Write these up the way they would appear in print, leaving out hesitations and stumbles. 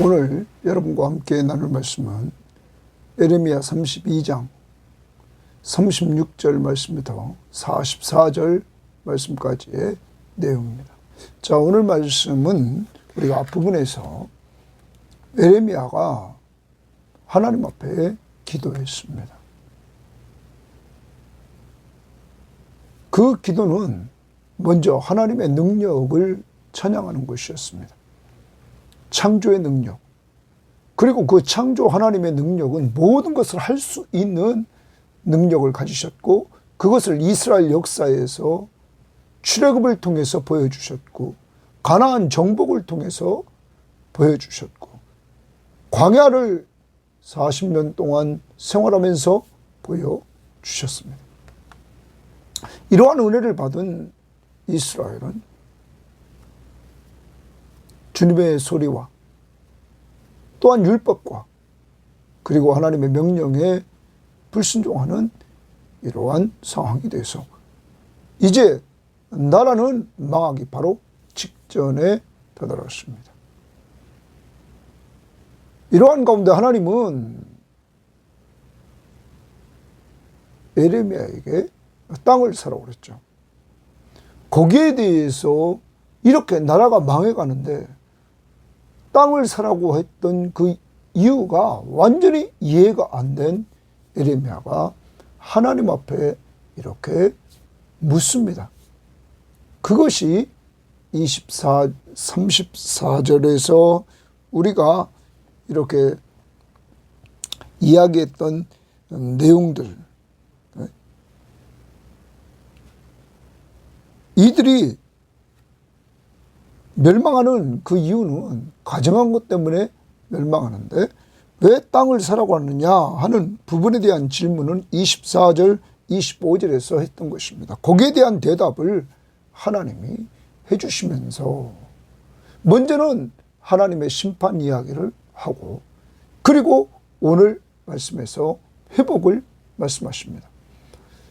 오늘 여러분과 함께 나눌 말씀은 예레미야 32장 36절 말씀부터 44절 말씀까지의 내용입니다. 자, 오늘 말씀은 우리가 앞부분에서 예레미야가 하나님 앞에 기도했습니다. 그 기도는 먼저 하나님의 능력을 찬양하는 것이었습니다. 창조의 능력. 그리고 그 창조 하나님의 능력은 모든 것을 할 수 있는 능력을 가지셨고, 그것을 이스라엘 역사에서 출애굽을 통해서 보여주셨고, 가나안 정복을 통해서 보여주셨고, 광야를 40년 동안 생활하면서 보여주셨습니다. 이러한 은혜를 받은 이스라엘은 주님의 소리와 또한 율법과 그리고 하나님의 명령에 불순종하는 이러한 상황이 돼서 이제 나라는 망하기 바로 직전에 다다랐습니다. 이러한 가운데 하나님은 예레미야에게 땅을 사라고 그랬죠. 거기에 대해서 이렇게 나라가 망해가는데 땅을 사라고 했던 그 이유가 완전히 이해가 안 된 예레미야가 하나님 앞에 이렇게 묻습니다. 그것이 34절에서 우리가 이렇게 이야기했던 내용들, 이들이 멸망하는 그 이유는 가정한 것 때문에 멸망하는데 왜 땅을 사라고 하느냐 하는 부분에 대한 질문은 24절, 25절에서 했던 것입니다. 거기에 대한 대답을 하나님이 해주시면서 먼저는 하나님의 심판 이야기를 하고, 그리고 오늘 말씀에서 회복을 말씀하십니다.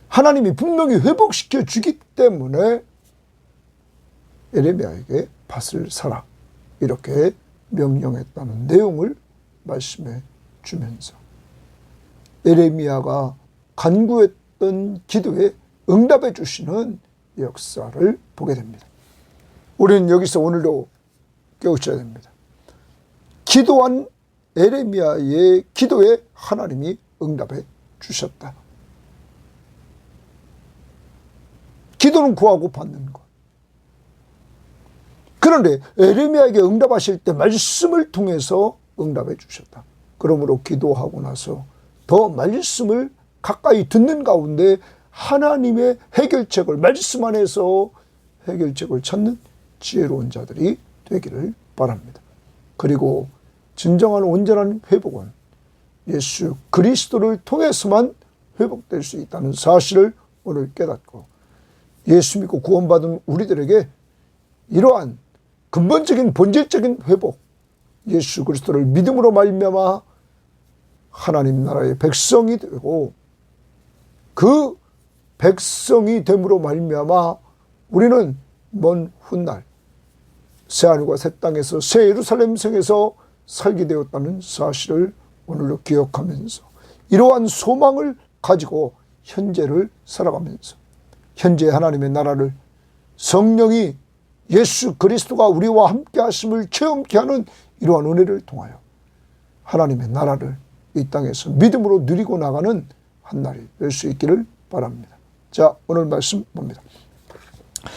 하나님이 분명히 회복시켜 주기 때문에 예레미야에게 밭을 사라 이렇게 명령했다는 내용을 말씀해 주면서 예레미야가 간구했던 기도에 응답해 주시는 역사를 보게 됩니다. 우리는 여기서 오늘도 깨우쳐야 됩니다. 기도한 예레미야의 기도에 하나님이 응답해 주셨다. 기도는 구하고 받는 것. 그런데 예레미야에게 응답하실 때 말씀을 통해서 응답해 주셨다. 그러므로 기도하고 나서 더 말씀을 가까이 듣는 가운데 하나님의 해결책을, 말씀 안에서 해결책을 찾는 지혜로운 자들이 되기를 바랍니다. 그리고 진정한 온전한 회복은 예수 그리스도를 통해서만 회복될 수 있다는 사실을 오늘 깨닫고, 예수 믿고 구원받은 우리들에게 이러한 근본적인 본질적인 회복, 예수 그리스도를 믿음으로 말미암아 하나님 나라의 백성이 되고, 그 백성이 됨으로 말미암아 우리는 먼 훗날 새하늘과 새 땅에서 새 예루살렘 성에서 살게 되었다는 사실을 오늘로 기억하면서 이러한 소망을 가지고 현재를 살아가면서 현재 하나님의 나라를 성령이 예수 그리스도가 우리와 함께 하심을 체험케 하는 이러한 은혜를 통하여 하나님의 나라를 이 땅에서 믿음으로 누리고 나가는 한 날이 될 수 있기를 바랍니다. 자, 오늘 말씀 봅니다.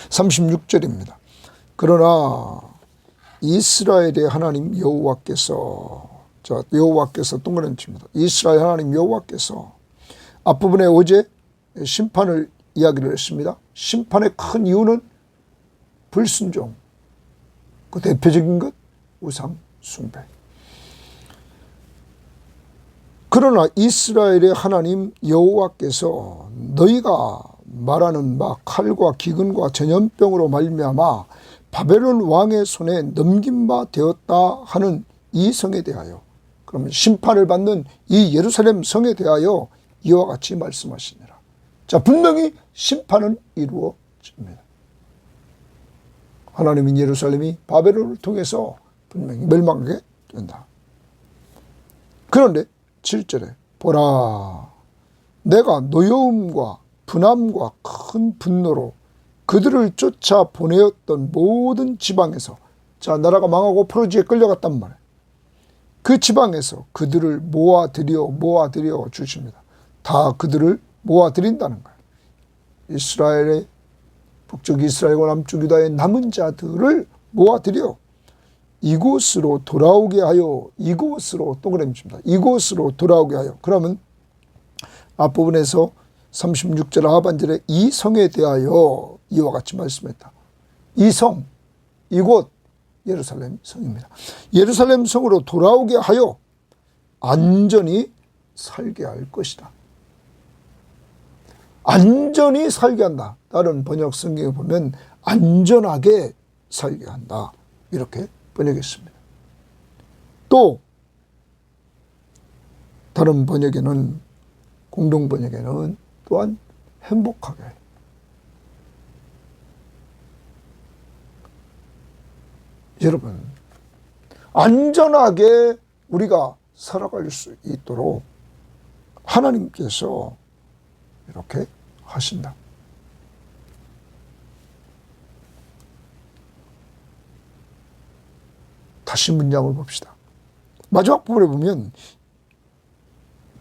36절입니다. 그러나 이스라엘의 하나님 여호와께서, 자, 여호와께서 동그라미 칩니다. 이스라엘 하나님 여호와께서 앞부분에 어제 심판을 이야기를 했습니다. 심판의 큰 이유는 불순종, 그 대표적인 것 우상 숭배. 그러나 이스라엘의 하나님 여호와께서 너희가 말하는 바 칼과 기근과 전염병으로 말미암아 바벨론 왕의 손에 넘긴 바 되었다 하는 이 성에 대하여, 그러면 심판을 받는 이 예루살렘 성에 대하여 이와 같이 말씀하시니라. 자, 분명히 심판은 이루어집니다. 하나님은 예루살렘이 바벨론을 통해서 분명히 멸망하게 된다. 그런데 7절에 보라, 내가 노여움과 분함과 큰 분노로 그들을 쫓아 보내었던 모든 지방에서, 자, 나라가 망하고 포로지에 끌려갔단 말이에요. 그 지방에서 그들을 모아들여 주십니다. 다 그들을 모아들인다는 거예요. 이스라엘의 북쪽 이스라엘과 남쪽 유다의 남은 자들을 모아들여 이곳으로 돌아오게 하여, 이곳으로 동그라미 칩니다. 이곳으로 돌아오게 하여. 그러면 앞부분에서 36절 하반절에 이 성에 대하여 이와 같이 말씀했다. 이 성, 이곳 예루살렘 성입니다. 예루살렘 성으로 돌아오게 하여 안전히 살게 할 것이다. 안전히 살게 한다. 다른 번역 성경에 보면 안전하게 살게 한다. 이렇게 번역했습니다. 또 다른 번역에는, 공동 번역에는 또한 행복하게, 여러분 안전하게 우리가 살아갈 수 있도록 하나님께서 이렇게 하신다. 다시 문장을 봅시다. 마지막 부분에 보면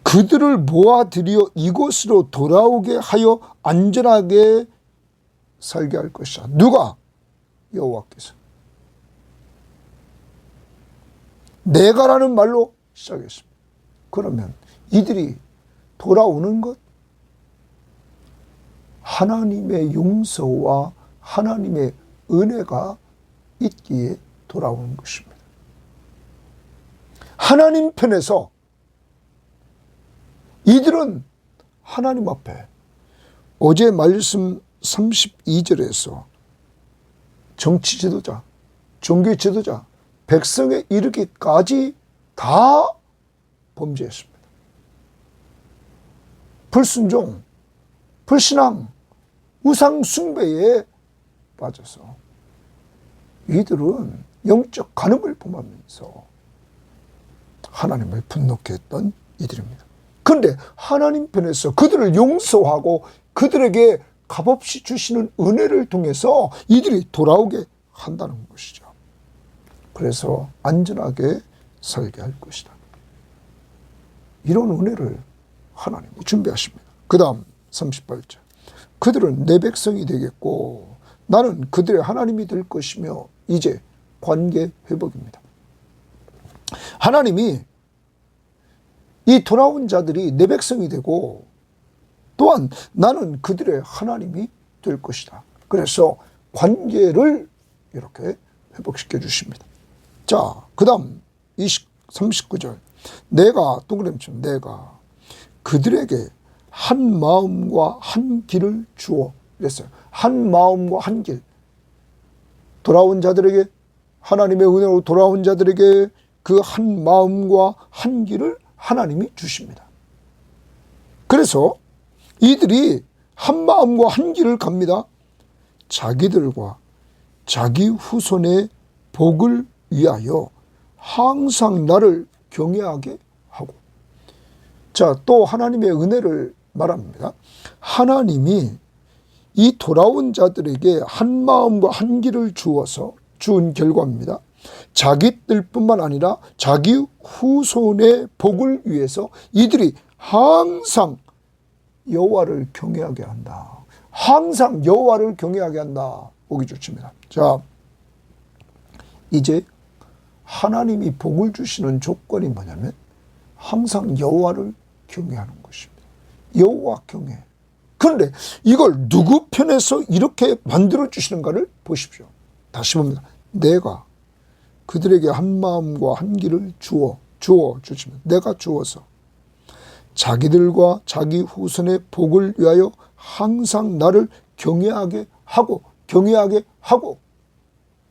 그들을 모아들여 이곳으로 돌아오게 하여 안전하게 살게 할 것이다. 누가? 여호와께서. 내가라는 말로 시작했습니다. 그러면 이들이 돌아오는 것, 하나님의 용서와 하나님의 은혜가 있기에 돌아오는 것입니다. 하나님 편에서 이들은 하나님 앞에, 어제 말씀 32절에서 정치 지도자, 종교 지도자, 백성에 이르기까지 다 범죄했습니다. 불순종, 불신앙, 우상 숭배에 빠져서 이들은 영적 간음을 범하면서 하나님을 분노케 했던 이들입니다. 그런데 하나님 편에서 그들을 용서하고 그들에게 값없이 주시는 은혜를 통해서 이들이 돌아오게 한다는 것이죠. 그래서 안전하게 살게 할 것이다. 이런 은혜를 하나님이 준비하십니다. 그 다음 38절. 그들은 내 백성이 되겠고 나는 그들의 하나님이 될 것이며, 이제 관계 회복입니다. 하나님이 이 돌아온 자들이 내 백성이 되고 또한 나는 그들의 하나님이 될 것이다. 그래서 관계를 이렇게 회복시켜 주십니다. 자, 그 다음 39절. 내가, 동그라미 치면 내가 그들에게 한 마음과 한 길을 주어. 이랬어요. 한 마음과 한 길. 돌아온 자들에게, 하나님의 은혜로 돌아온 자들에게 그 한 마음과 한 길을 하나님이 주십니다. 그래서 이들이 한 마음과 한 길을 갑니다. 자기들과 자기 후손의 복을 위하여 항상 나를 경외하게 하고. 자, 또 하나님의 은혜를 말합니다. 하나님이 이 돌아온 자들에게 한 마음과 한 길을 주어서 준 결과입니다. 자기들뿐만 아니라 자기 후손의 복을 위해서 이들이 항상 여호와를 경외하게 한다. 항상 여호와를 경외하게 한다. 보기 좋습니다. 자, 이제 하나님이 복을 주시는 조건이 뭐냐면 항상 여호와를 경외하는 것입니다. 여호와 경외. 그런데 이걸 누구 편에서 이렇게 만들어 주시는가를 보십시오. 다시 봅니다. 내가 그들에게 한 마음과 한 길을 주어 주시면, 내가 주어서 자기들과 자기 후손의 복을 위하여 항상 나를 경외하게 하고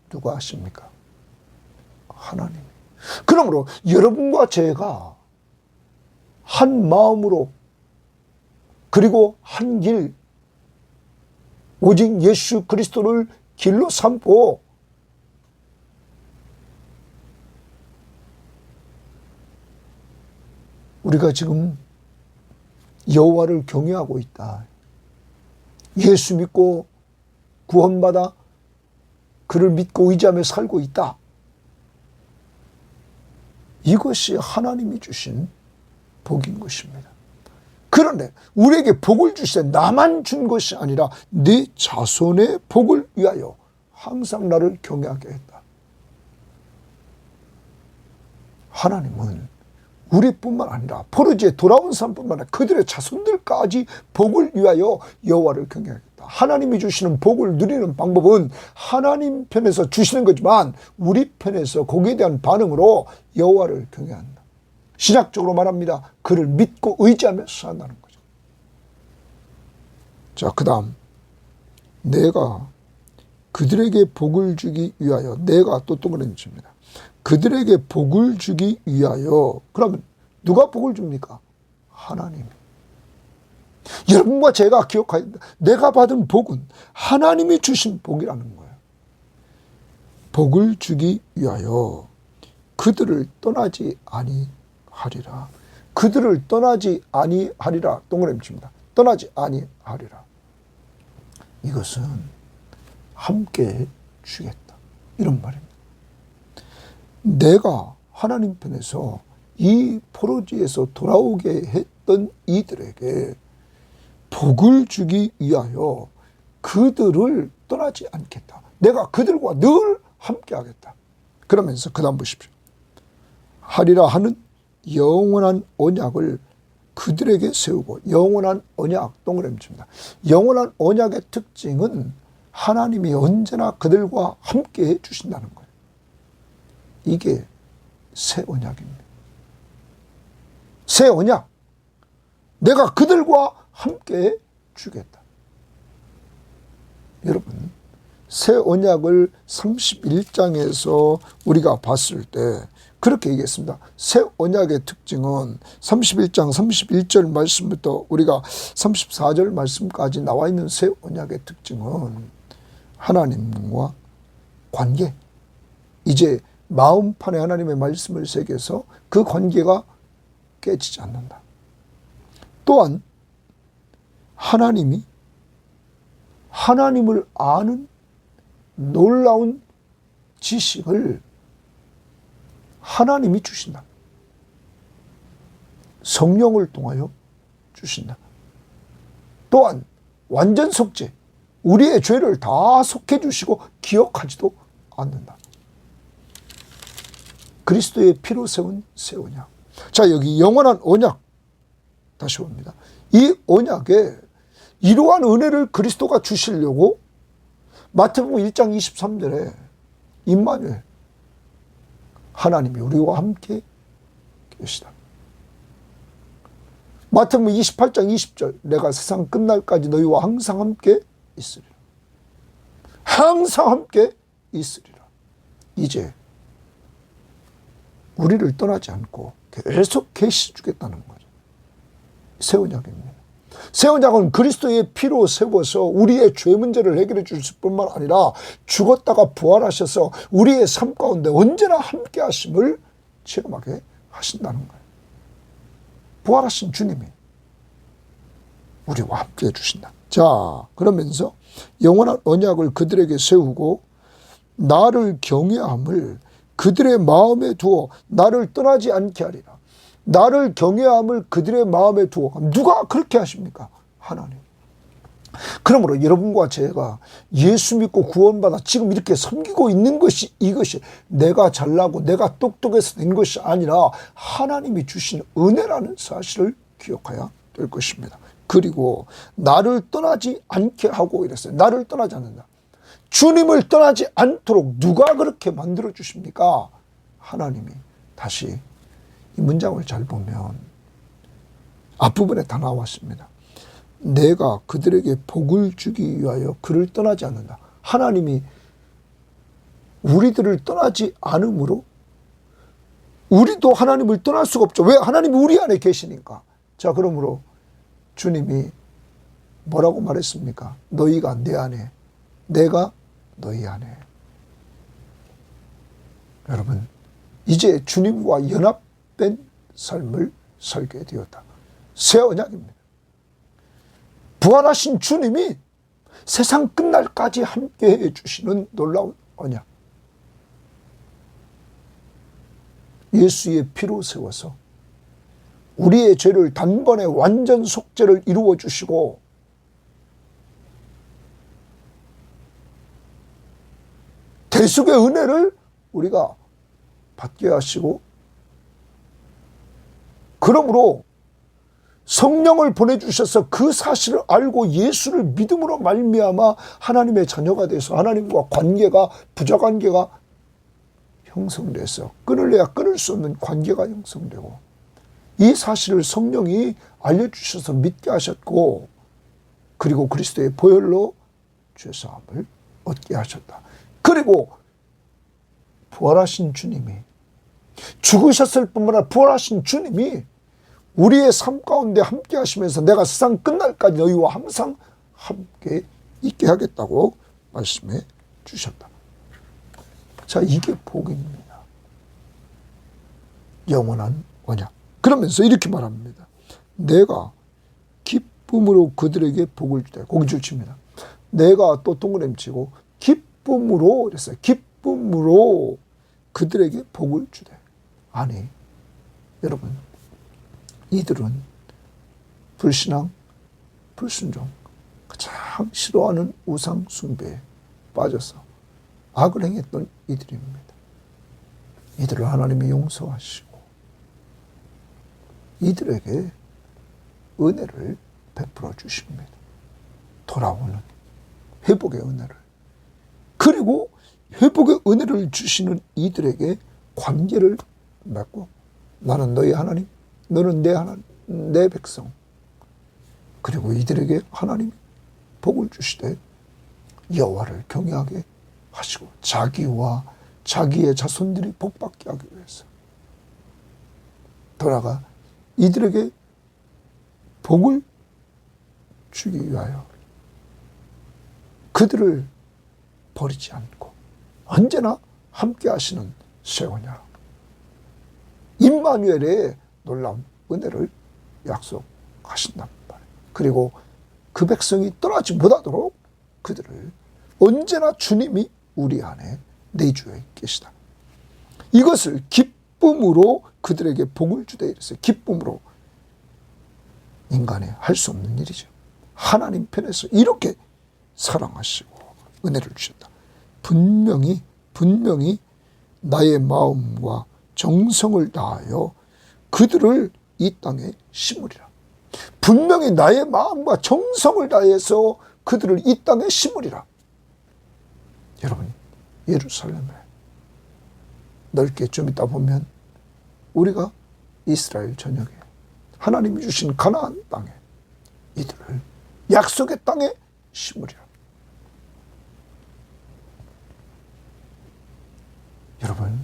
누가 하십니까? 하나님. 그러므로 여러분과 제가 한 마음으로, 그리고 한 길, 오직 예수 그리스도를 길로 삼고 우리가 지금 여호와를 경외하고 있다. 예수 믿고 구원받아 그를 믿고 의지하며 살고 있다. 이것이 하나님이 주신 복인 것입니다. 그런데 우리에게 복을 주시되 나만 준 것이 아니라 네 자손의 복을 위하여 항상 나를 경외하게 했다. 하나님은 우리뿐만 아니라 포로지에 돌아온 사람뿐만 아니라 그들의 자손들까지 복을 위하여 여호와를 경외하겠다. 하나님이 주시는 복을 누리는 방법은 하나님 편에서 주시는 거지만 우리 편에서 거기에 대한 반응으로 여호와를 경외한다. 신학적으로 말합니다. 그를 믿고 의지하며 산다는 거죠. 자, 그 다음 내가 그들에게 복을 주기 위하여 내가 또 동그라미입니다. 그들에게 복을 주기 위하여. 그러면 누가 복을 줍니까? 하나님. 여러분과 제가 기억해야 된다. 내가 받은 복은 하나님이 주신 복이라는 거예요. 복을 주기 위하여 그들을 떠나지 아니하리라. 그들을 떠나지 아니하리라. 동그라미 칩니다. 떠나지 아니하리라. 이것은 함께 주겠다. 이런 말입니다. 내가 하나님 편에서 이 포로지에서 돌아오게 했던 이들에게 복을 주기 위하여 그들을 떠나지 않겠다. 내가 그들과 늘 함께 하겠다. 그러면서 그 다음 보십시오. 하리라 하는 영원한 언약을 그들에게 세우고. 영원한 언약, 동그라미 칩니다. 영원한 언약의 특징은 하나님이 언제나 그들과 함께 해 주신다는 거예요. 이게 새 언약입니다. 새 언약. 내가 그들과 함께 주겠다. 여러분, 새 언약을 31장에서 우리가 봤을 때 그렇게 얘기했습니다. 새 언약의 특징은 31장 31절 말씀부터 우리가 34절 말씀까지 나와 있는 새 언약의 특징은 하나님과 관계. 이제 마음판에 하나님의 말씀을 새겨서 그 관계가 깨지지 않는다. 또한 하나님을 아는 놀라운 지식을 하나님이 주신다. 성령을 통하여 주신다. 또한 완전 속죄, 우리의 죄를 다 속해 주시고 기억하지도 않는다. 그리스도의 피로 세운 새 언약. 자, 여기 영원한 언약 다시 봅니다. 이 언약에 이러한 은혜를 그리스도가 주시려고 마태복음 1장 23절에 임마누엘, 하나님이 우리와 함께 계시다. 마태복음 28장 20절, 내가 세상 끝날까지 너희와 항상 함께 있으리라. 항상 함께 있으리라. 이제 우리를 떠나지 않고 계속 계시 주겠다는 거죠. 새 언약입니다. 새 언약은 그리스도의 피로 세워서 우리의 죄 문제를 해결해 주실 뿐만 아니라 죽었다가 부활하셔서 우리의 삶 가운데 언제나 함께 하심을 체험하게 하신다는 거예요. 부활하신 주님이 우리와 함께 해주신다. 자, 그러면서 영원한 언약을 그들에게 세우고 나를 경외함을 그들의 마음에 두어 나를 떠나지 않게 하리라. 나를 경외함을 그들의 마음에 두어. 누가 그렇게 하십니까? 하나님. 그러므로 여러분과 제가 예수 믿고 구원받아 지금 이렇게 섬기고 있는 것이, 이것이 내가 잘나고 내가 똑똑해서 된 것이 아니라 하나님이 주신 은혜라는 사실을 기억해야 될 것입니다. 그리고 나를 떠나지 않게 하고 이랬어요. 나를 떠나지 않는다. 주님을 떠나지 않도록 누가 그렇게 만들어 주십니까? 하나님이. 다시 이 문장을 잘 보면 앞부분에 다 나왔습니다. 내가 그들에게 복을 주기 위하여 그를 떠나지 않는다. 하나님이 우리들을 떠나지 않으므로 우리도 하나님을 떠날 수가 없죠. 왜? 하나님이 우리 안에 계시니까. 자, 그러므로 주님이 뭐라고 말했습니까? 너희가 내 안에, 내가 너희 안에. 여러분, 이제 주님과 연합된 삶을 살게 되었다. 새 언약입니다. 부활하신 주님이 세상 끝날까지 함께해 주시는 놀라운 언약. 예수의 피로 세워서 우리의 죄를 단번에 완전 속죄를 이루어 주시고 대속의 은혜를 우리가 받게 하시고 그러므로 성령을 보내주셔서 그 사실을 알고 예수를 믿음으로 말미암아 하나님의 자녀가 돼서 하나님과 관계가 부자관계가 형성돼서 끊을래야 끊을 수 없는 관계가 형성되고 이 사실을 성령이 알려주셔서 믿게 하셨고 그리고 그리스도의 보혈로 죄사함을 얻게 하셨다. 그리고 부활하신 주님이 죽으셨을 뿐만 아니라 부활하신 주님이 우리의 삶 가운데 함께 하시면서 내가 세상 끝날까지 너희와 항상 함께 있게 하겠다고 말씀해 주셨다. 자, 이게 복입니다. 영원한 언약. 그러면서 이렇게 말합니다. 내가 기쁨으로 그들에게 복을 주되, 고기 줄칩니다. 내가 또 동그라미 치고 기쁨으로 그랬어요. 기쁨으로 그들에게 복을 주되. 아니, 여러분, 이들은 불신앙, 불순종, 가장 싫어하는 우상 숭배에 빠져서 악을 행했던 이들입니다. 이들을 하나님이 용서하시고 이들에게 은혜를 베풀어 주십니다. 돌아오는 회복의 은혜를. 그리고 회복의 은혜를 주시는 이들에게 관계를 맺고 나는 너희 하나님, 너는 내 하나님, 내 백성. 그리고 이들에게 하나님이 복을 주시되 여호와를 경외하게 하시고 자기와 자기의 자손들이 복받게 하기 위해서 돌아가 이들에게 복을 주기 위하여 그들을 버리지 않고 언제나 함께 하시는 새 언약 임마누엘의 놀라운 은혜를 약속하신단 말이에요. 그리고 그 백성이 떠나지 못하도록 그들을 언제나 주님이 우리 안에 내주어 계시다. 이것을 기쁨으로 그들에게 복을 주되 이랬어요. 기쁨으로. 인간이 할 수 없는 일이죠. 하나님 편에서 이렇게 사랑하시고 은혜를 주셨다. 분명히 나의 마음과 정성을 다하여 그들을 이 땅에 심으리라. 분명히 나의 마음과 정성을 다해서 그들을 이 땅에 심으리라. 여러분, 예루살렘에 넓게 좀 있다 보면 우리가 이스라엘 전역에 하나님이 주신 가나안 땅에 이들을 약속의 땅에 심으리라. 여러분,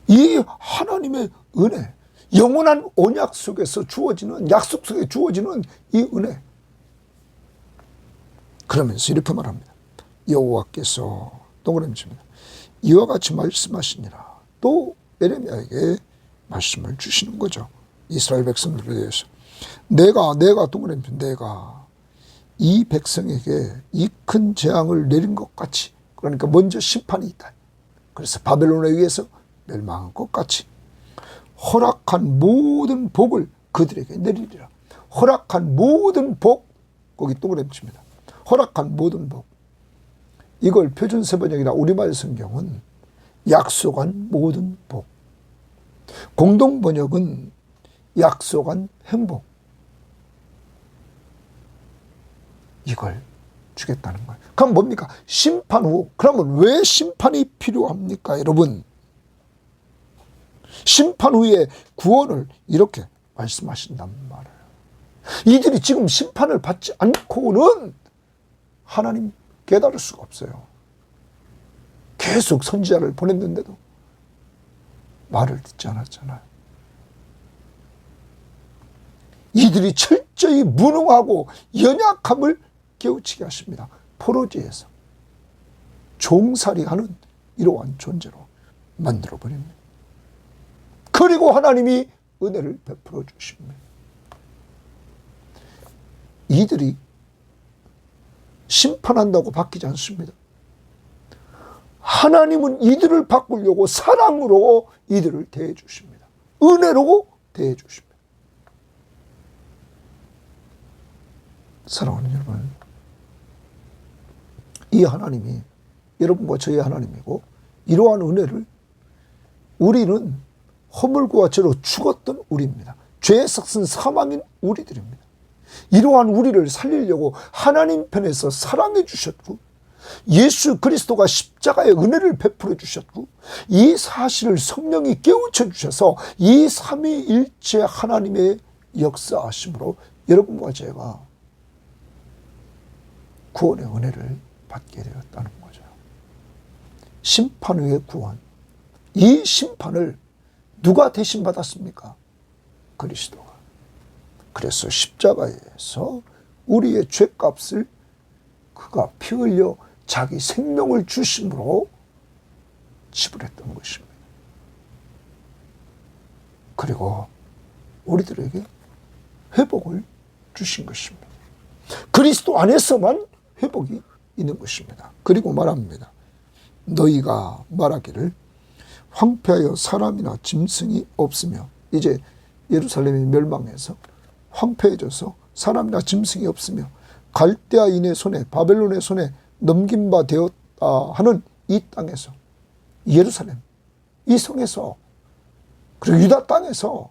이 하나님의 은혜, 영원한 언약 속에서 주어지는, 약속 속에 주어지는 이 은혜. 그러면서 이렇게 말합니다. 여호와께서 동그라미 칩니다. 이와 같이 말씀하시니라. 또 예레미야에게 말씀을 주시는 거죠. 이스라엘 백성들에 대해서. 내가 동그라미 칩니다. 내가 이 백성에게 이 큰 재앙을 내린 것 같이, 그러니까 먼저 심판이 있다. 그래서 바벨론에 의해서 멸망한 것 같이 허락한 모든 복을 그들에게 내리리라. 허락한 모든 복, 거기 동그라미 칩니다. 허락한 모든 복. 이걸 표준세번역이나 우리말 성경은 약속한 모든 복. 공동번역은 약속한 행복. 이걸 주겠다는 거예요. 그럼 뭡니까? 심판 후. 그러면 왜 심판이 필요합니까, 여러분? 심판 후에 구원을 이렇게 말씀하신단 말이에요. 이들이 지금 심판을 받지 않고는 하나님 깨달을 수가 없어요. 계속 선지자를 보냈는데도 말을 듣지 않았잖아요. 이들이 철저히 무능하고 연약함을 깨우치게 하십니다. 포로지에서 종살이하는 이러한 존재로 만들어버립니다. 그리고 하나님이 은혜를 베풀어 주십니다. 이들이 심판한다고 바뀌지 않습니다. 하나님은 이들을 바꾸려고 사랑으로 이들을 대해 주십니다. 은혜로 대해 주십니다. 사랑하는 여러분, 이 하나님이 여러분과 저의 하나님이고, 이러한 은혜를 우리는 허물과 죄로 죽었던 우리입니다. 죄의 삭은 사망인 우리들입니다. 이러한 우리를 살리려고 하나님 편에서 사랑해 주셨고, 예수 그리스도가 십자가의 은혜를 베풀어 주셨고, 이 사실을 성령이 깨우쳐 주셔서 이 삼위일체 하나님의 역사하심으로 여러분과 제가 구원의 은혜를 받게 되었다는 거죠. 심판 후의 구원. 이 심판을 누가 대신 받았습니까? 그리스도가. 그래서 십자가에서 우리의 죄값을 그가 피 흘려 자기 생명을 주심으로 지불했던 것입니다. 그리고 우리들에게 회복을 주신 것입니다. 그리스도 안에서만 회복이 있는 것입니다. 그리고 말합니다. 너희가 말하기를 황폐하여 사람이나 짐승이 없으며, 이제 예루살렘이 멸망해서 황폐해져서 사람이나 짐승이 없으며 갈대아인의 손에, 바벨론의 손에 넘긴 바 되었다 하는 이 땅에서, 예루살렘, 이 성에서, 그리고 유다 땅에서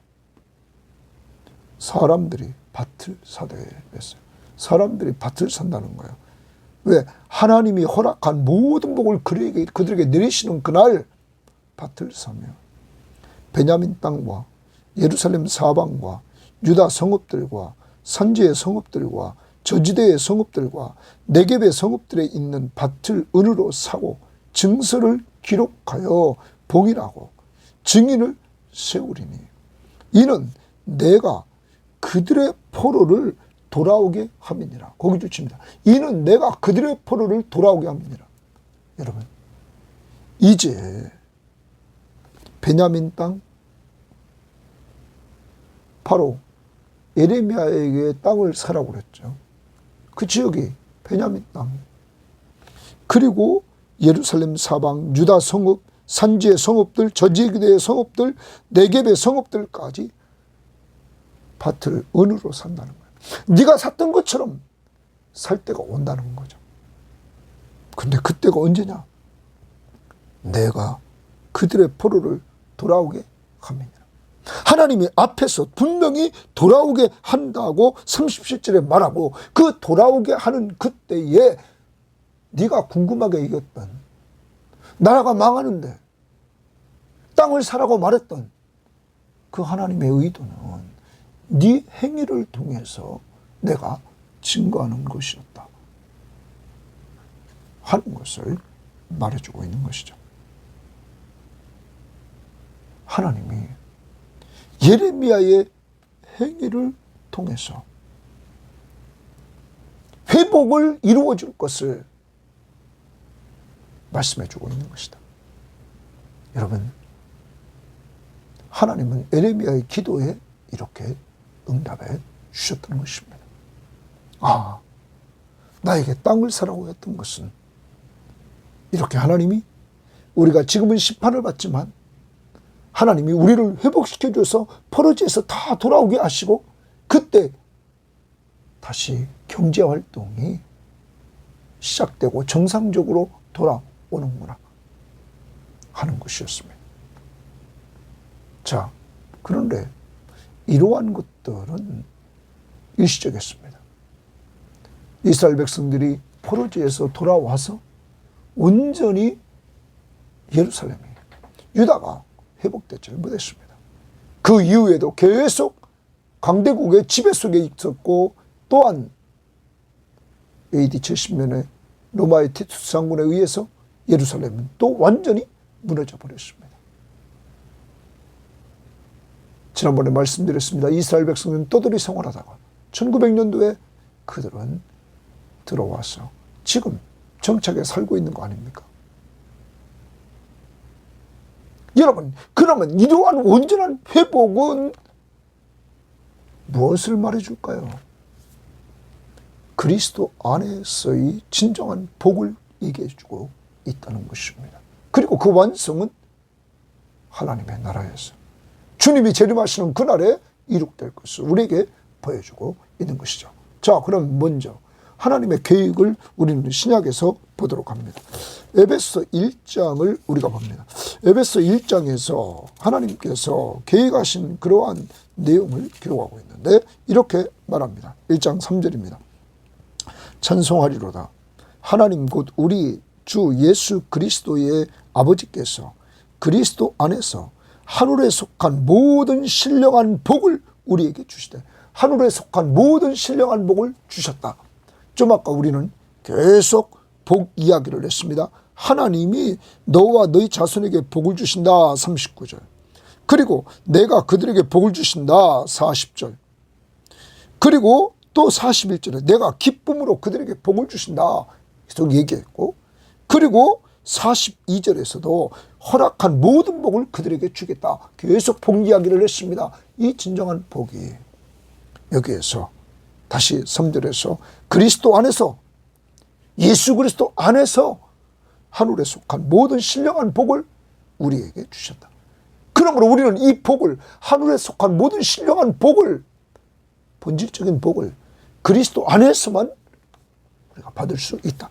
사람들이 밭을 사되 했어요. 사람들이 밭을 산다는 거예요. 왜? 하나님이 허락한 모든 복을 그들에게 내리시는 그날 밭을 사며, 베냐민 땅과 예루살렘 사방과 유다 성읍들과 산지의 성읍들과 저지대의 성읍들과 네겝의 성읍들에 있는 밭을 은으로 사고 증서를 기록하여 봉인하고 증인을 세우리니, 이는 내가 그들의 포로를 돌아오게 함이니라. 거기도 칩니다. 이는 내가 그들의 포로를 돌아오게 함이니라. 여러분, 이제 베냐민 땅, 바로 예레미야에게 땅을 사라고 그랬죠. 그 지역이 베냐민 땅, 그리고 예루살렘 사방, 유다 성읍, 산지의 성읍들, 저지대의 성읍들, 네겝의 성읍들까지 밭을 은으로 산다는 거예요. 네가 샀던 것처럼 살 때가 온다는 거죠. 근데 그때가 언제냐? 내가 그들의 포로를 돌아오게 합니다. 하나님이 앞에서 분명히 돌아오게 한다고 37절에 말하고, 그 돌아오게 하는 그때에 네가 궁금하게 여겼던, 나라가 망하는데 땅을 사라고 말했던 그 하나님의 의도는 네 행위를 통해서 내가 증거하는 것이었다 하는 것을 말해주고 있는 것이죠. 하나님이 예레미야의 행위를 통해서 회복을 이루어 줄 것을 말씀해 주고 있는 것이다. 여러분, 하나님은 예레미야의 기도에 이렇게 응답해 주셨던 것입니다. 아, 나에게 땅을 사라고 했던 것은, 이렇게 하나님이, 우리가 지금은 심판을 받지만 하나님이 우리를 회복시켜줘서 포로지에서 다 돌아오게 하시고, 그때 다시 경제활동이 시작되고 정상적으로 돌아오는구나 하는 것이었습니다. 자, 그런데 이러한 것들은 일시적이었습니다. 이스라엘 백성들이 포로지에서 돌아와서 온전히 예루살렘이, 유다가 회복되지 못했습니다. 그 이후에도 계속 강대국의 지배 속에 있었고, 또한 AD 70년에 로마의 티투스 장군에 의해서 예루살렘은 또 완전히 무너져 버렸습니다. 지난번에 말씀드렸습니다. 이스라엘 백성은 떠돌이 생활하다가 1900년도에 그들은 들어와서 지금 정착에 살고 있는 거 아닙니까? 여러분, 그러면 이러한 온전한 회복은 무엇을 말해줄까요? 그리스도 안에서의 진정한 복을 얘기해주고 있다는 것입니다. 그리고 그 완성은 하나님의 나라에서 주님이 재림하시는 그날에 이룩될 것을 우리에게 보여주고 있는 것이죠. 자, 그럼 먼저 하나님의 계획을 우리는 신약에서 보도록 합니다. 에베소 1장을 우리가 봅니다. 에베소 1장에서 하나님께서 계획하신 그러한 내용을 기록하고 있는데 이렇게 말합니다. 1장 3절입니다. 찬송하리로다. 하나님 곧 우리 주 예수 그리스도의 아버지께서 그리스도 안에서 하늘에 속한 모든 신령한 복을 우리에게 주시되, 하늘에 속한 모든 신령한 복을 주셨다. 좀 아까 우리는 계속 복 이야기를 했습니다. 하나님이 너와 너희 자손에게 복을 주신다 39절. 그리고 내가 그들에게 복을 주신다 40절. 그리고 또 41절에 내가 기쁨으로 그들에게 복을 주신다 계속 얘기했고, 그리고 42절에서도 허락한 모든 복을 그들에게 주겠다 계속 복 이야기를 했습니다. 이 진정한 복이 여기에서 다시 3절에서 그리스도 안에서, 예수 그리스도 안에서 하늘에 속한 모든 신령한 복을 우리에게 주셨다. 그러므로 우리는 이 복을, 하늘에 속한 모든 신령한 복을, 본질적인 복을 그리스도 안에서만 우리가 받을 수 있다.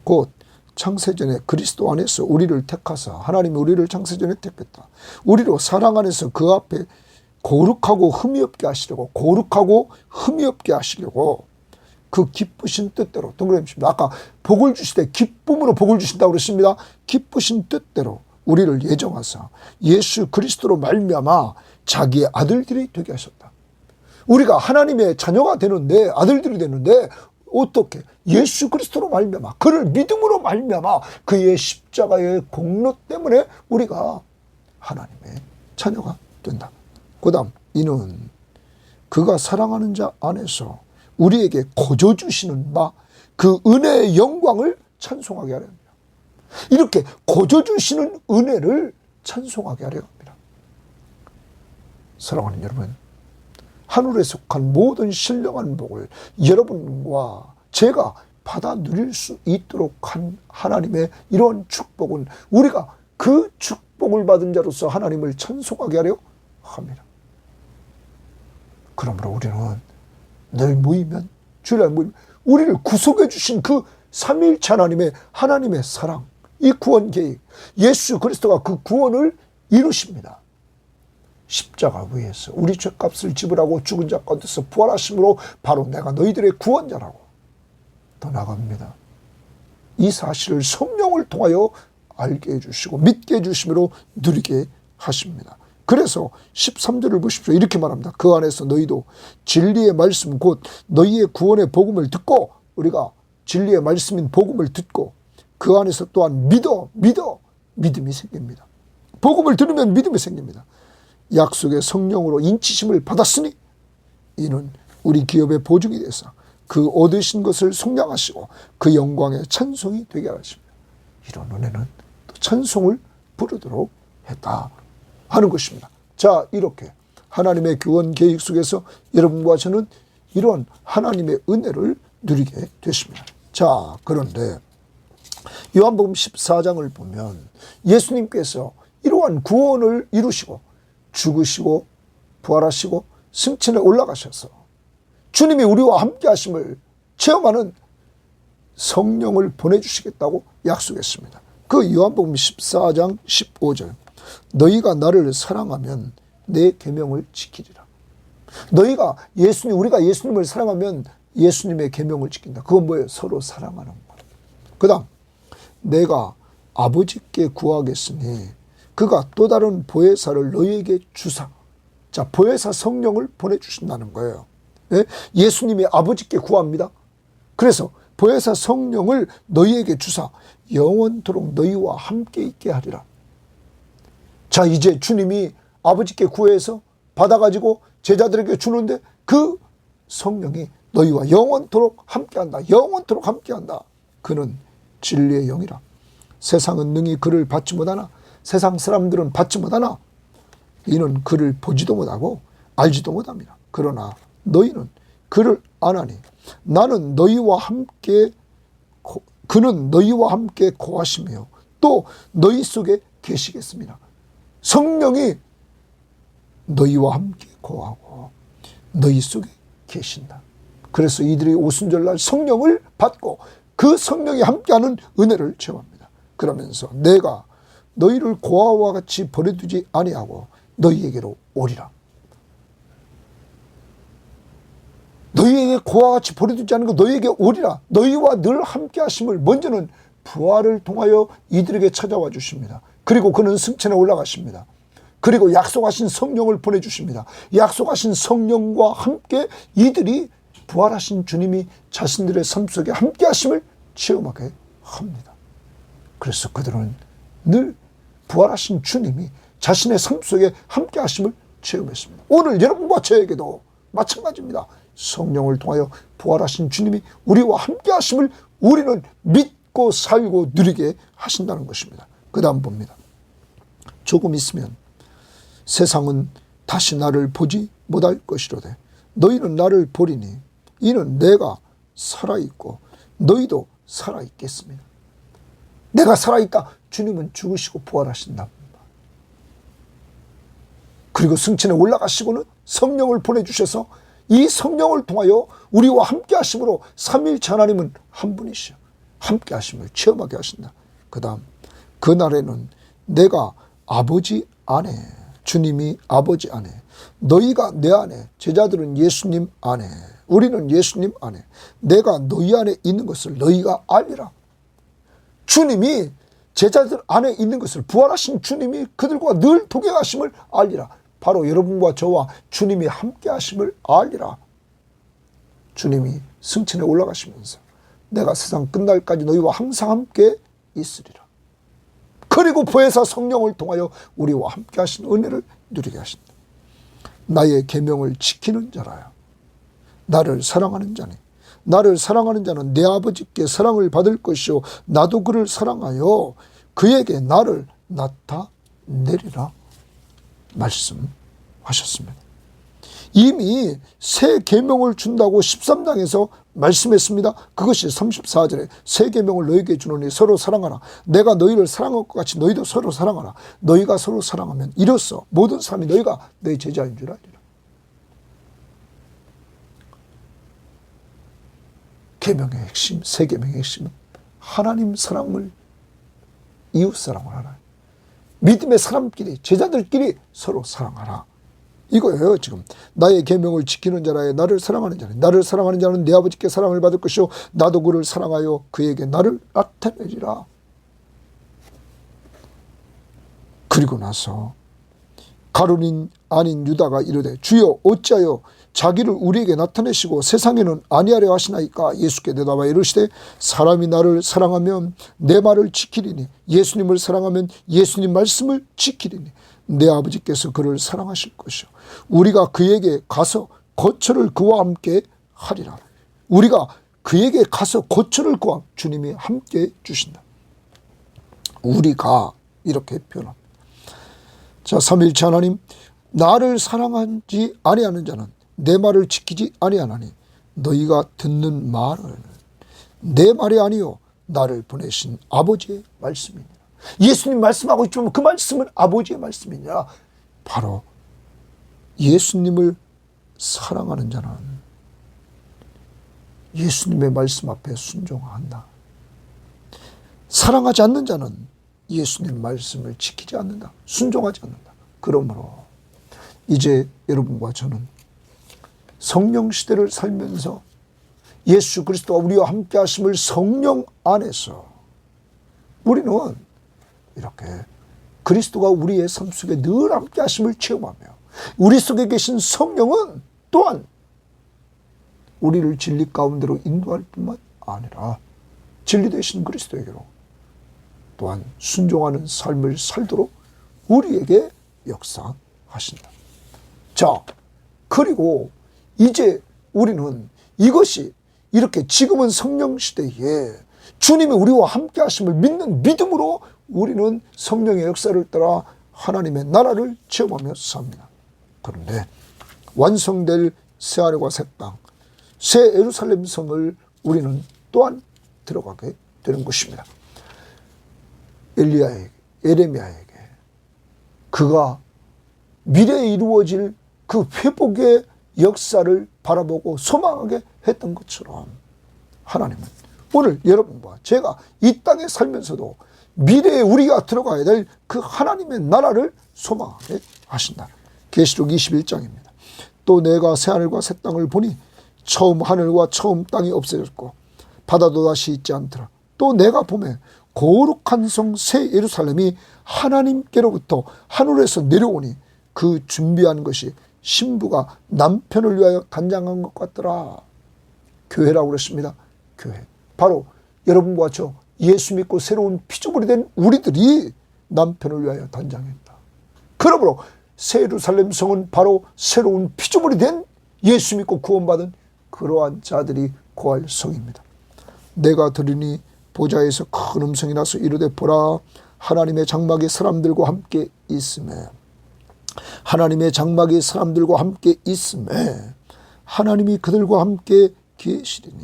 곧 창세전에 그리스도 안에서 우리를 택하사, 하나님이 우리를 창세전에 택했다. 우리로 사랑 안에서 그 앞에 거룩하고 흠이 없게 하시려고, 거룩하고 흠이 없게 하시려고 그 기쁘신 뜻대로, 동그라미입니다. 아까 복을 주실 때 기쁨으로 복을 주신다고 그랬습니다. 기쁘신 뜻대로 우리를 예정하사 예수 그리스도로 말미암아 자기의 아들들이 되게 하셨다. 우리가 하나님의 자녀가 되는데, 아들들이 되는데 어떻게? 예수 그리스도로 말미암아, 그를 믿음으로 말미암아 그의 십자가의 공로 때문에 우리가 하나님의 자녀가 된다. 그 다음 이는 그가 사랑하는 자 안에서 우리에게 거저 주시는 바 그 은혜의 영광을 찬송하게 하려 합니다. 이렇게 거저 주시는 은혜를 찬송하게 하려 합니다. 사랑하는 여러분, 하늘에 속한 모든 신령한 복을 여러분과 제가 받아 누릴 수 있도록 한 하나님의 이러한 축복은 우리가 그 축복을 받은 자로서 하나님을 찬송하게 하려 합니다. 그러므로 우리는 늘 모이면, 주일날 모이면 우리를 구속해 주신 그 삼위일체 하나님의 사랑, 이 구원 계획, 예수 그리스도가 그 구원을 이루십니다. 십자가 위에서 우리 죄값을 지불하고 죽은 자 가운데서 부활하심으로 바로 내가 너희들의 구원자라고 더 나갑니다. 이 사실을 성령을 통하여 알게 해주시고 믿게 해주심으로 누리게 하십니다. 그래서 13절을 보십시오. 이렇게 말합니다. 그 안에서 너희도 진리의 말씀 곧 너희의 구원의 복음을 듣고, 우리가 진리의 말씀인 복음을 듣고 그 안에서 또한 믿어 믿음이 생깁니다. 복음을 들으면 믿음이 생깁니다. 약속의 성령으로 인치심을 받았으니 이는 우리 기업의 보증이 돼서 그 얻으신 것을 속량하시고 그 영광의 찬송이 되게 하십니다. 이런 은혜는 또 찬송을 부르도록 했다 하는 것입니다. 자, 이렇게 하나님의 구원 계획 속에서 여러분과 저는 이런 하나님의 은혜를 누리게 됐습니다. 자, 그런데 요한복음 14장을 보면 예수님께서 이러한 구원을 이루시고 죽으시고 부활하시고 승천에 올라가셔서 주님이 우리와 함께 하심을 체험하는 성령을 보내주시겠다고 약속했습니다. 그 요한복음 14장 15절, 너희가 나를 사랑하면 내 계명을 지키리라. 너희가 우리가 예수님을 사랑하면 예수님의 계명을 지킨다. 그건 뭐예요? 서로 사랑하는 거예요. 그 다음, 내가 아버지께 구하겠으니 그가 또 다른 보혜사를 너희에게 주사. 자, 보혜사 성령을 보내주신다는 거예요. 예? 예수님이 아버지께 구합니다. 그래서 보혜사 성령을 너희에게 주사 영원토록 너희와 함께 있게 하리라. 자, 이제 주님이 아버지께 구해서 받아가지고 제자들에게 주는데 그 성령이 너희와 영원토록 함께한다. 영원토록 함께한다. 그는 진리의 영이라. 세상은 능히 그를 받지 못하나, 세상 사람들은 받지 못하나 이는 그를 보지도 못하고 알지도 못합니다. 그러나 너희는 그를 안 하니 나는 너희와 함께 그는 너희와 함께 거하시며 또 너희 속에 계시겠습니다. 성령이 너희와 함께 거하고 너희 속에 계신다. 그래서 이들이 오순절날 성령을 받고 그 성령이 함께하는 은혜를 체험합니다. 그러면서 내가 너희를 고아와 같이 버려두지 아니하고 너희에게로 오리라. 너희에게 고아와 같이 버려두지 않은 거 너희에게 오리라. 너희와 늘 함께 하심을 먼저는 부활을 통하여 이들에게 찾아와 주십니다. 그리고 그는 승천에 올라가십니다. 그리고 약속하신 성령을 보내주십니다. 약속하신 성령과 함께 이들이 부활하신 주님이 자신들의 삶 속에 함께 하심을 체험하게 합니다. 그래서 그들은 늘 부활하신 주님이 자신의 삶 속에 함께 하심을 체험했습니다. 오늘 여러분과 저에게도 마찬가지입니다. 성령을 통하여 부활하신 주님이 우리와 함께 하심을 우리는 믿고 살고 누리게 하신다는 것입니다. 그 다음 봅니다. 조금 있으면 세상은 다시 나를 보지 못할 것이로되 너희는 나를 보리니 이는 내가 살아있고 너희도 살아있겠습니다. 내가 살아있다. 주님은 죽으시고 부활하신다. 그리고 승천에 올라가시고는 성령을 보내주셔서 이 성령을 통하여 우리와 함께 하심으로 삼위일체 하나님은 한 분이시여 함께 하심을 체험하게 하신다. 그 다음 그날에는 내가 아버지 안에 주님이 아버지 안에 너희가 내 안에 제자들은 예수님 안에 우리는 예수님 안에 내가 너희 안에 있는 것을 너희가 알리라. 주님이 제자들 안에 있는 것을 부활하신 주님이 그들과 늘 동행하심을 알리라. 바로 여러분과 저와 주님이 함께 하심을 알리라. 주님이 승천에 올라가시면서 내가 세상 끝날까지 너희와 항상 함께 있으리라. 그리고 보혜사 성령을 통하여 우리와 함께 하신 은혜를 누리게 하신다. 나의 계명을 지키는 자라야 나를 사랑하는 자니 나를 사랑하는 자는 내 아버지께 사랑을 받을 것이요 나도 그를 사랑하여 그에게 나를 나타내리라 말씀하셨습니다. 이미 새 계명을 준다고 13장에서 말씀했습니다. 그것이 34절에 새 계명을 너희에게 주노니 서로 사랑하라. 내가 너희를 사랑한 것 같이 너희도 서로 사랑하라. 너희가 서로 사랑하면 이로써 모든 사람이 너희가 너희 제자인 줄 알리라. 계명의 핵심, 새 계명의 핵심은 하나님 사랑을 이웃 사랑을 하라. 믿음의 사람끼리 제자들끼리 서로 사랑하라. 이거예요. 지금 나의 계명을 지키는 자라에 나를 사랑하는 자는 나를 사랑하는 자는 내 아버지께 사랑을 받을 것이요 나도 그를 사랑하여 그에게 나를 나타내리라. 그리고 나서 가룟인 아닌 유다가 이르되 주여 어찌하여 자기를 우리에게 나타내시고 세상에는 아니하려 하시나이까. 예수께 대답하여 이르시되 사람이 나를 사랑하면 내 말을 지키리니 예수님을 사랑하면 예수님 말씀을 지키리니 내 아버지께서 그를 사랑하실 것이요 우리가 그에게 가서 거처를 그와 함께 하리라. 우리가 그에게 가서 거처를 그와 주님이 함께 주신다. 우리가 이렇게 표현합니다. 자, 삼위일체 하나님, 나를 사랑하지 아니하는 자는 내 말을 지키지 아니하나니 너희가 듣는 말은 내 말이 아니요 나를 보내신 아버지의 말씀이니라. 예수님 말씀하고 있지만 그 말씀은 아버지의 말씀이니라. 바로 예수님을 사랑하는 자는 예수님의 말씀 앞에 순종한다. 사랑하지 않는 자는 예수님 말씀을 지키지 않는다. 순종하지 않는다. 그러므로 이제 여러분과 저는 성령 시대를 살면서 예수 그리스도가 우리와 함께 하심을 성령 안에서 우리는 이렇게 그리스도가 우리의 삶 속에 늘 함께 하심을 체험하며 우리 속에 계신 성령은 또한 우리를 진리 가운데로 인도할 뿐만 아니라 진리 되신 그리스도에게로 또한 순종하는 삶을 살도록 우리에게 역사하신다. 자, 그리고 이제 우리는 이것이 이렇게 지금은 성령 시대에 주님이 우리와 함께 하심을 믿는 믿음으로 우리는 성령의 역사를 따라 하나님의 나라를 체험하며 삽니다. 그런데 완성될 새하늘과 새 땅, 새 예루살렘 성을 우리는 또한 들어가게 되는 것입니다. 에레미야에게 그가 미래에 이루어질 그 회복의 역사를 바라보고 소망하게 했던 것처럼 하나님은 오늘 여러분과 제가 이 땅에 살면서도 미래에 우리가 들어가야 될 그 하나님의 나라를 소망하게 하신다. 계시록 21장입니다. 또 내가 새하늘과 새 땅을 보니 처음 하늘과 처음 땅이 없어졌고 바다도 다시 있지 않더라. 또 내가 보매 거룩한 성 새 예루살렘이 하나님께로부터 하늘에서 내려오니 그 준비한 것이 신부가 남편을 위하여 단장한 것 같더라. 교회라고 그랬습니다. 교회. 바로 여러분과 저 예수 믿고 새로운 피조물이 된 우리들이 남편을 위하여 단장했다. 그러므로 새 예루살렘 성은 바로 새로운 피조물이 된 예수 믿고 구원받은 그러한 자들이 거할 성입니다. 내가 들으니 보좌에서 큰 음성이 나서 이르되 보라 하나님의 장막이 사람들과 함께 있음에 하나님의 장막이 사람들과 함께 있음에 하나님이 그들과 함께 계시리니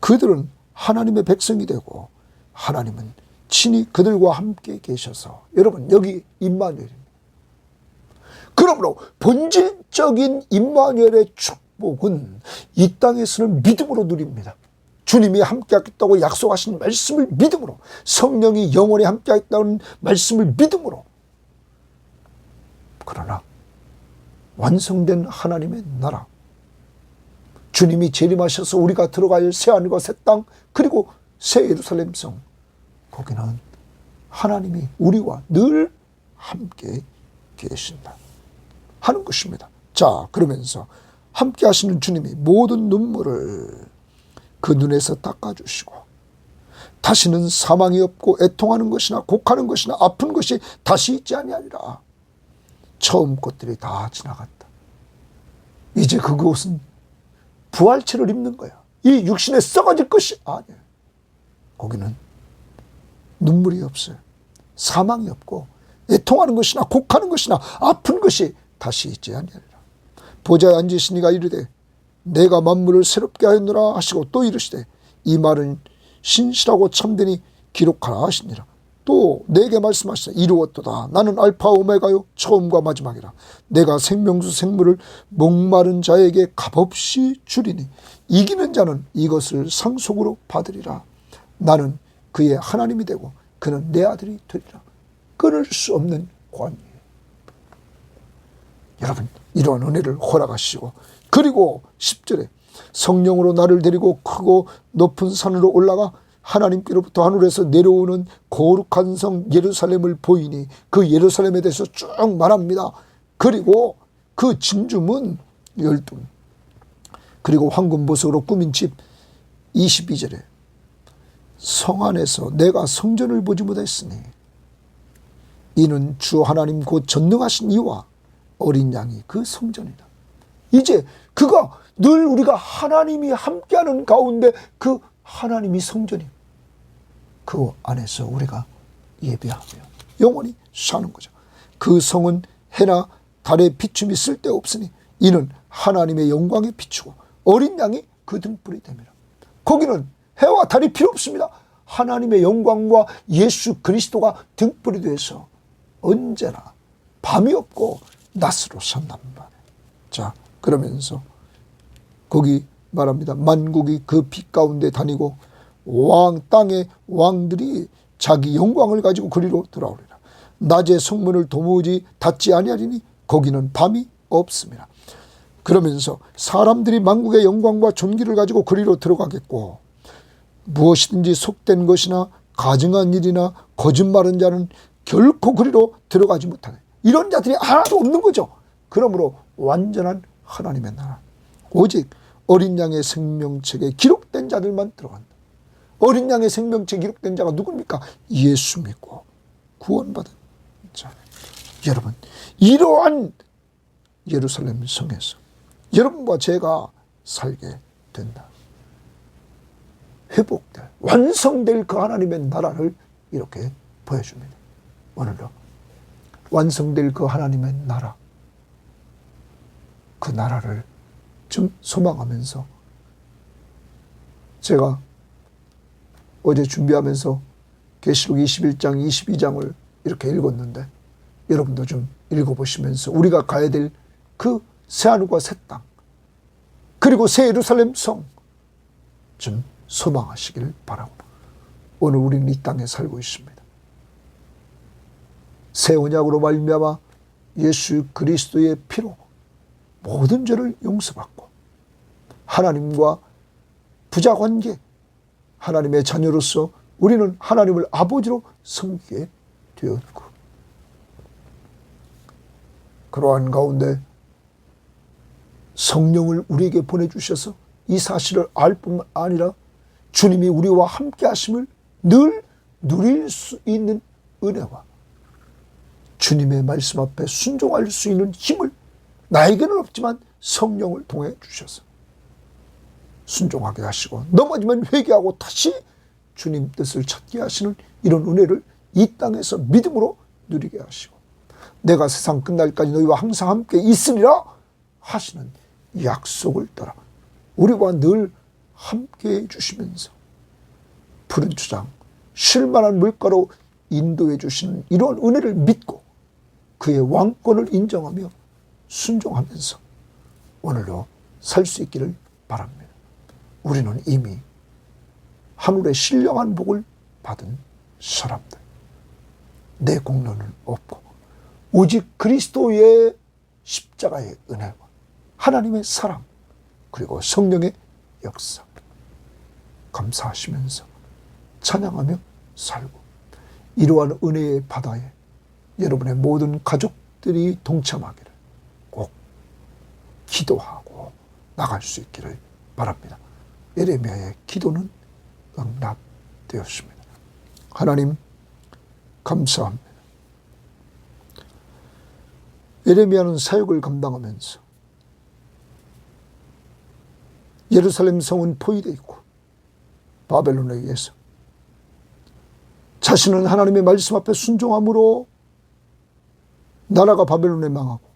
그들은 하나님의 백성이 되고 하나님은 친히 그들과 함께 계셔서 여러분 여기 임마누엘입니다. 그러므로 본질적인 임마누엘의 축복은 이 땅에서는 믿음으로 누립니다. 주님이 함께하겠다고 약속하신 말씀을 믿음으로 성령이 영원히 함께하겠다는 말씀을 믿음으로 그러나 완성된 하나님의 나라 주님이 재림하셔서 우리가 들어갈 새하늘과 새 땅 그리고 새 예루살렘 성 거기는 하나님이 우리와 늘 함께 계신다 하는 것입니다. 자 그러면서 함께 하시는 주님이 모든 눈물을 그 눈에서 닦아주시고 다시는 사망이 없고 애통하는 것이나 곡하는 것이나 아픈 것이 다시 있지 아니하리라. 처음 것들이 다 지나갔다. 이제 그곳은 부활체를 입는 거야. 이 육신에 썩어질 것이 아니에요. 거기는 눈물이 없어요. 사망이 없고 애통하는 것이나 곡하는 것이나 아픈 것이 다시 있지 아니하리라. 보좌에 앉으신 이가 이르되 내가 만물을 새롭게 하였노라 하시고 또 이르시되 이 말은 신실하고 참되니 기록하라 하시니라. 또 내게 말씀하시되 이루었도다. 나는 알파 오메가요 처음과 마지막이라. 내가 생명수 생물을 목마른 자에게 값없이 주리니 이기는 자는 이것을 상속으로 받으리라. 나는 그의 하나님이 되고 그는 내 아들이 되리라. 끊을 수 없는 관계예요. 여러분 이러한 은혜를 허락하시고 그리고 10절에 성령으로 나를 데리고 크고 높은 산으로 올라가 하나님께로부터 하늘에서 내려오는 거룩한 성 예루살렘을 보이니 그 예루살렘에 대해서 쭉 말합니다. 그리고 그 진주문 12 그리고 황금보석으로 꾸민 집 22절에 성 안에서 내가 성전을 보지 못했으니 이는 주 하나님 곧 전능하신 이와 어린 양이 그 성전이다. 이제 그가 늘 우리가 하나님이 함께하는 가운데 그 하나님이 성전이에요. 그 안에서 우리가 예배하며 영원히 사는 거죠. 그 성은 해나 달의 비춤이 쓸데없으니 이는 하나님의 영광에 비추고 어린 양이 그 등불이 됩니다. 거기는 해와 달이 필요 없습니다. 하나님의 영광과 예수 그리스도가 등불이 돼서 언제나 밤이 없고 낮으로 산단 말이에요. 자 그러면서 거기 말합니다. 만국이 그 빛 가운데 다니고 땅의 왕들이 자기 영광을 가지고 그리로 돌아오리라. 낮에 성문을 도무지 닫지 아니하리니 거기는 밤이 없습니다. 그러면서 사람들이 만국의 영광과 존귀를 가지고 그리로 들어가겠고 무엇이든지 속된 것이나 가증한 일이나 거짓말한 자는 결코 그리로 들어가지 못하네. 이런 자들이 하나도 없는 거죠. 그러므로 완전한 하나님의 나라 오직 어린 양의 생명책에 기록된 자들만 들어간다. 어린 양의 생명책에 기록된 자가 누굽니까? 예수 믿고 구원받은 자. 여러분 이러한 예루살렘 성에서 여러분과 제가 살게 된다. 회복될 완성될 그 하나님의 나라를 이렇게 보여줍니다. 오늘도 완성될 그 하나님의 나라 그 나라를 좀 소망하면서, 제가 어제 준비하면서 계시록 21장, 22장을 이렇게 읽었는데 여러분도 좀 읽어보시면서 우리가 가야 될 그 새하늘과 새 땅, 그리고 새 예루살렘 성 좀 소망하시길 바라고, 오늘 우리는 이 땅에 살고 있습니다. 새 언약으로 말미암아 예수 그리스도의 피로 모든 죄를 용서받고 하나님과 부자관계, 하나님의 자녀로서 우리는 하나님을 아버지로 섬기게 되었고, 그러한 가운데 성령을 우리에게 보내주셔서 이 사실을 알 뿐만 아니라 주님이 우리와 함께 하심을 늘 누릴 수 있는 은혜와 주님의 말씀 앞에 순종할 수 있는 힘을 나에게는 없지만 성령을 통해 주셔서 순종하게 하시고, 넘어지면 회개하고 다시 주님 뜻을 찾게 하시는 이런 은혜를 이 땅에서 믿음으로 누리게 하시고, 내가 세상 끝날까지 너희와 항상 함께 있으리라 하시는 약속을 따라 우리와 늘 함께 해주시면서 푸른 초장, 쉴만한 물가로 인도해 주시는 이런 은혜를 믿고 그의 왕권을 인정하며 순종하면서 오늘도 살 수 있기를 바랍니다. 우리는 이미 하늘의 신령한 복을 받은 사람들, 내 공로는 없고 오직 그리스도의 십자가의 은혜와 하나님의 사랑, 그리고 성령의 역사 감사하시면서 찬양하며 살고, 이러한 은혜의 바다에 여러분의 모든 가족들이 동참하기를 꼭 기도하고 나갈 수 있기를 바랍니다. 예레미야의 기도는 응답되었습니다. 하나님 감사합니다. 예레미야는 사역을 감당하면서 예루살렘 성은 포위되어 있고 바벨론에 의해서 자신은 하나님의 말씀 앞에 순종함으로 나라가 바벨론에 망하고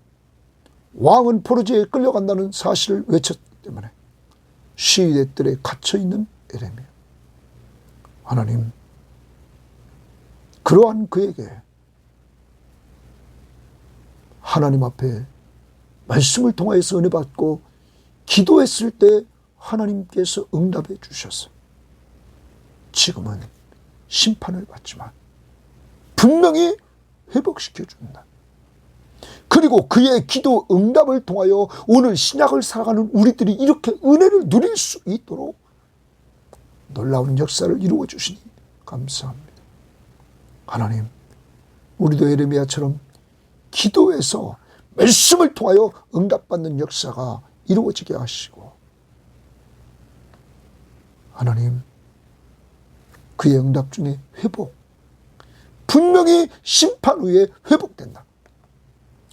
왕은 포로지에 끌려간다는 사실을 외쳤기 때문에 시위대 뜰에 갇혀있는 예레미야, 하나님 그러한 그에게 하나님 앞에 말씀을 통하여서 은혜 받고 기도했을 때 하나님께서 응답해 주셔서 지금은 심판을 받지만 분명히 회복시켜 준다. 그리고 그의 기도 응답을 통하여 오늘 신약을 살아가는 우리들이 이렇게 은혜를 누릴 수 있도록 놀라운 역사를 이루어 주시니 감사합니다. 하나님, 우리도 예레미야처럼 기도에서 말씀을 통하여 응답받는 역사가 이루어지게 하시고, 하나님 그의 응답 중에 회복, 분명히 심판 후에 회복된다.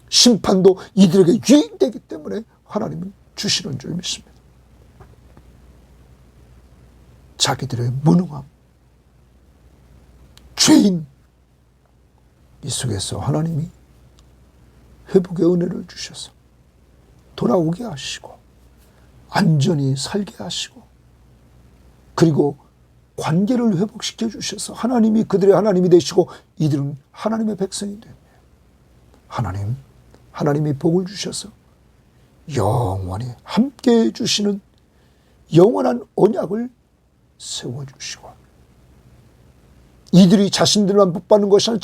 심판도 이들에게 유익되기 때문에 하나님은 주시는 줄 믿습니다. 자기들의 무능함, 죄인, 이 속에서 하나님이 회복의 은혜를 주셔서 돌아오게 하시고 안전히 살게 하시고, 그리고 관계를 회복시켜 주셔서 하나님이 그들의 하나님이 되시고 이들은 하나님의 백성이 됩니다. 하나님, 하나님이 복을 주셔서 영원히 함께해 주시는 영원한 언약을 세워주시고, 이들이 자신들만 복 받는 것이 아니라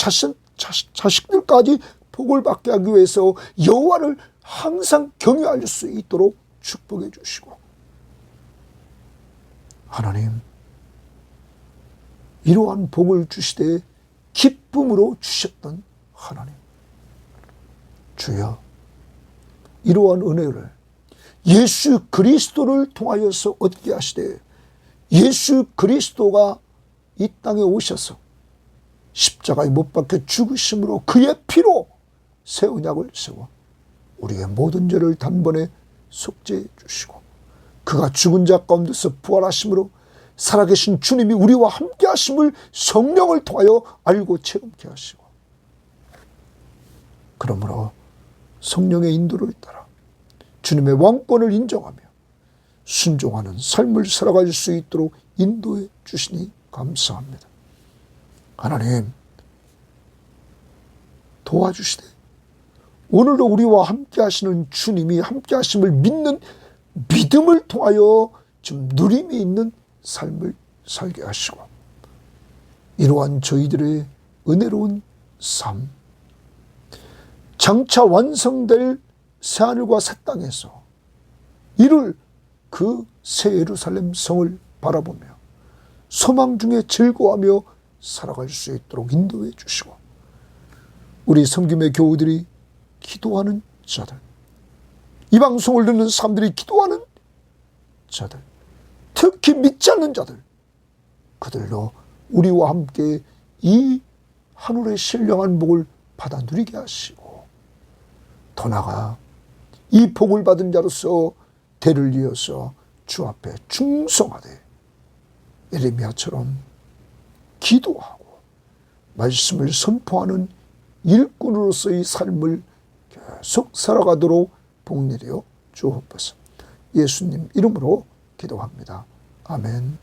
자식들까지 복을 받게 하기 위해서 여호와를 항상 경외할 수 있도록 축복해 주시고, 하나님 이러한 복을 주시되 기쁨으로 주셨던 하나님, 주여 이러한 은혜를 예수 그리스도를 통하여서 얻게 하시되, 예수 그리스도가 이 땅에 오셔서 십자가에 못 박혀 죽으심으로 그의 피로 새 언약을 세워 우리의 모든 죄를 단번에 속죄해 주시고, 그가 죽은 자 가운데서 부활하심으로 살아계신 주님이 우리와 함께 하심을 성령을 통하여 알고 체험케 하시고, 그러므로 성령의 인도를 따라 주님의 왕권을 인정하며 순종하는 삶을 살아갈 수 있도록 인도해 주시니 감사합니다. 하나님, 도와주시되 오늘도 우리와 함께 하시는 주님이 함께 하심을 믿는 믿음을 통하여 좀 누림이 있는 삶을 살게 하시고, 이러한 저희들의 은혜로운 삶, 장차 완성될 새하늘과 새 땅에서 이룰 그 새 예루살렘 성을 바라보며 소망 중에 즐거워하며 살아갈 수 있도록 인도해 주시고, 우리 섬김의 교우들이 기도하는 자들, 이 방송을 듣는 사람들이 기도하는 자들, 특히 믿지 않는 자들, 그들로 우리와 함께 이 하늘의 신령한 복을 받아 누리게 하시고, 더 나아가 이 복을 받은 자로서 대를 이어서 주 앞에 충성하되 예레미야처럼 기도하고 말씀을 선포하는 일꾼으로서의 삶을 계속 살아가도록 복내려 주옵소서. 예수님 이름으로 기도합니다. 아멘.